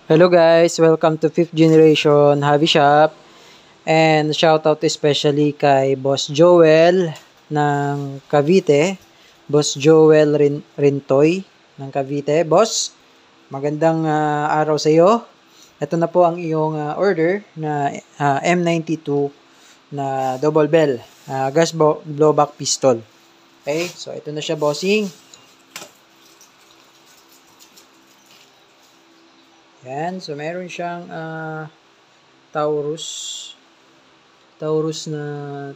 Hello guys, welcome to 5th Generation Hobby Shop, and shoutout especially kay Boss Joel ng Cavite, Boss Joel Rintoy ng Cavite. Boss, magandang araw sa iyo. Ito na po ang iyong order na M92 na double bell, gas blowback pistol. Okay, so ito na siya, bossing. Yan, so meron siyang Taurus na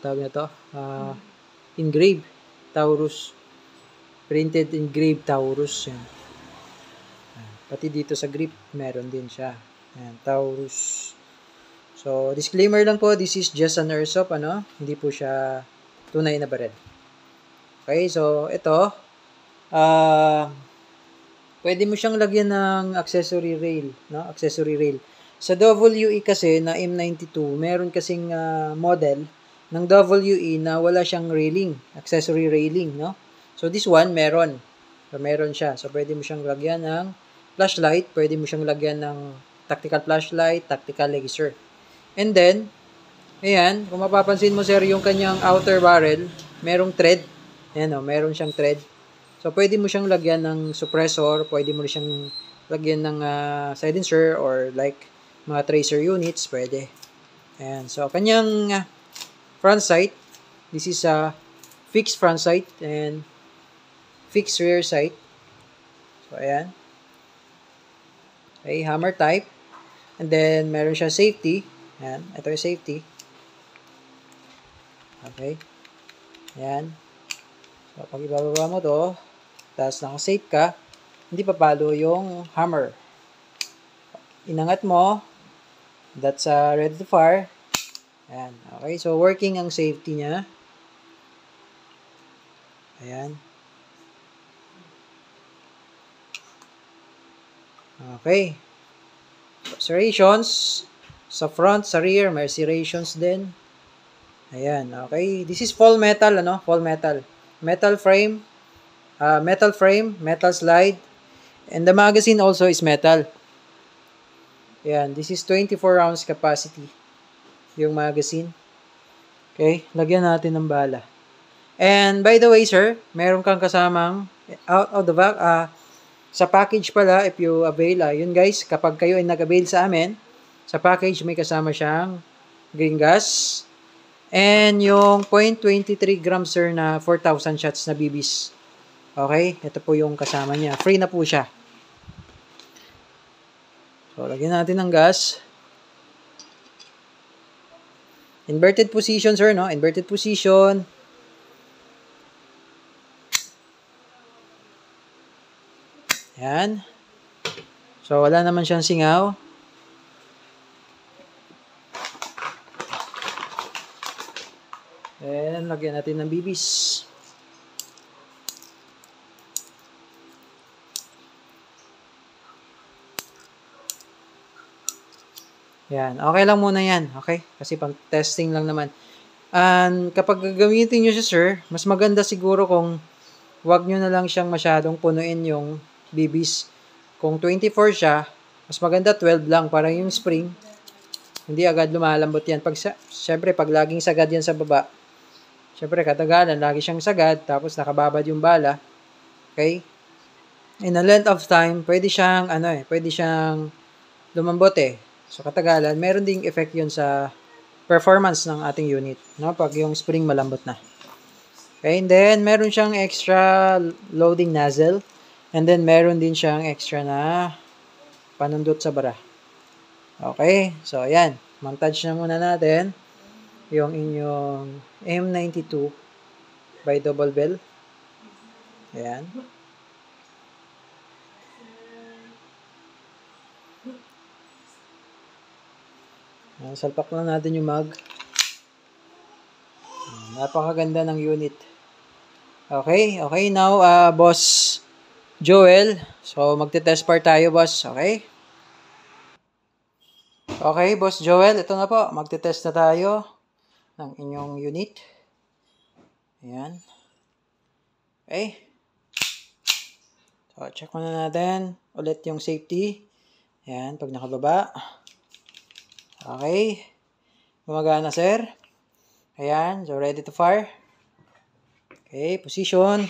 tawag na to, engraved Taurus, printed engraved Taurus. Yan. Pati dito sa grip meron din siya. Yan, Taurus. So disclaimer lang po, this is just an airsoft, hindi po siya tunay na baril. Okay, so ito pwede mo siyang lagyan ng accessory rail, accessory rail. Sa WE kasi na M92, meron kasing model ng WE na wala siyang railing, accessory railing, no? So this one meron. So meron siya. So pwede mo siyang lagyan ng flashlight, pwede mo siyang lagyan ng tactical flashlight, tactical laser. And then, ayan, kung mapapansin mo sir, yung kanyang outer barrel, merong thread. Ayan, meron siyang thread. So, pwede mo siyang lagyan ng suppressor, pwede mo siyang lagyan ng silencer or like mga tracer units, pwede. Ayan. So, kanyang front sight, this is a fixed front sight and fixed rear sight. So, ayan. Okay, hammer type. And then, meron siya safety. Ayan, ito yung safety. Okay. Ayan. So, pag ibababa mo to, tapos naka-safe ka, hindi papalo yung hammer. Inangat mo, that's ready to fire. Ayan. Okay, so working ang safety niya. Ayan. Okay. Serrations. Sa front, sa rear, may serrations din. Ayan. Okay. This is full metal, full metal. Metal frame, metal slide, and the magazine also is metal. Ayan, this is 24 rounds capacity, yung magazine. Okay, lagyan natin ng bala. And by the way, sir, meron kang kasamang out of the back, sa package pala, if you avail, yun guys, kapag kayo ay nag-avail sa amin, sa package may kasama siyang green gas, and yung 0.23 grams, sir, na 4,000 shots na BBs. Okay, ito po yung kasama niya. Free na po siya. So, lagyan natin ng gas. Inverted position, sir, no? Inverted position. Yan. So, wala naman siyang singaw. And, lagyan natin ng BBs. Yan. Okay lang muna yan. Okay? Kasi pang testing lang naman. And kapag gagamitin nyo siya, sir, mas maganda siguro kung wag nyo na lang siyang masyadong punuin yung BBs. Kung 24 siya, mas maganda 12 lang para yung spring, hindi agad lumalambot yan. Siyempre, pag laging sagad yan sa baba, siyempre, katagalan, lagi siyang sagad, tapos nakababad yung bala. Okay? In a length of time, pwede siyang lumambot eh. So, katagalan, meron ding effect yun sa performance ng ating unit, no? Pag yung spring malambot na. Okay, and then, meron siyang extra loading nozzle, and then, meron din siyang extra na panundot sa bara. Okay, so, ayan. Montage na muna natin yung inyong M92 by double bell. Ayan. Salpak lang natin yung mag. Napakaganda ng unit. Okay, now, Boss Joel. So, magte-test part tayo, boss. Okay? Okay, Boss Joel, ito na po. Magte-test na tayo ng inyong unit. Ayan. Okay. So, check muna natin ulit yung safety. Yan, pag nakababa. Okay. Gumagana, sir. Ayan, so ready to fire. Okay, position.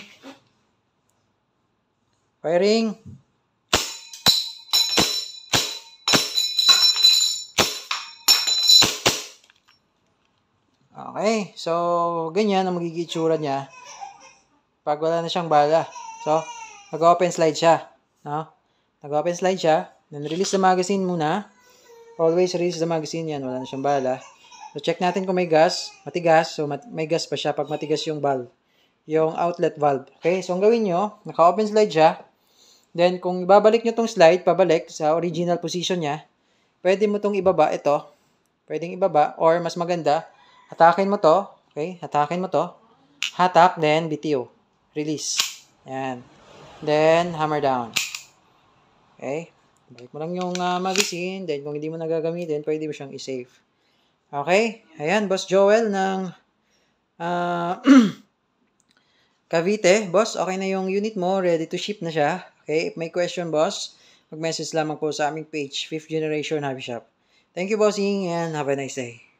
Firing. Okay, so ganyan ang magiging itsura niya pag wala na siyang bala. So, nag-open slide siya. No? Nag-open slide siya. Then, release the magazine muna. Always release the magazine yan. Wala na siyang bala. So, check natin kung may gas. Matigas. So, may gas pa siya pag matigas yung valve. Yung outlet valve. Okay, so ang gawin nyo, naka-open slide siya. Then, kung ibabalik nyo tong slide, pabalik sa original position niya, pwede mo tong ibaba. Ito. Pwedeng ibaba. Or, mas maganda, hatakin mo to. Okay, hatakin mo to. Hatak, then BTO. Release. Yan. Then, hammer down. Okay. Balik mo lang yung magazine. Then, kung hindi mo nagagamitin, pwede mo siyang i-save. Okay. Ayan, Boss Joel ng Cavite. Boss, okay na yung unit mo. Ready to ship na siya. Okay. If may question, boss, mag-message lamang po sa aming page, 5th Generation Hobby Shop. Thank you, bossing, and have a nice day.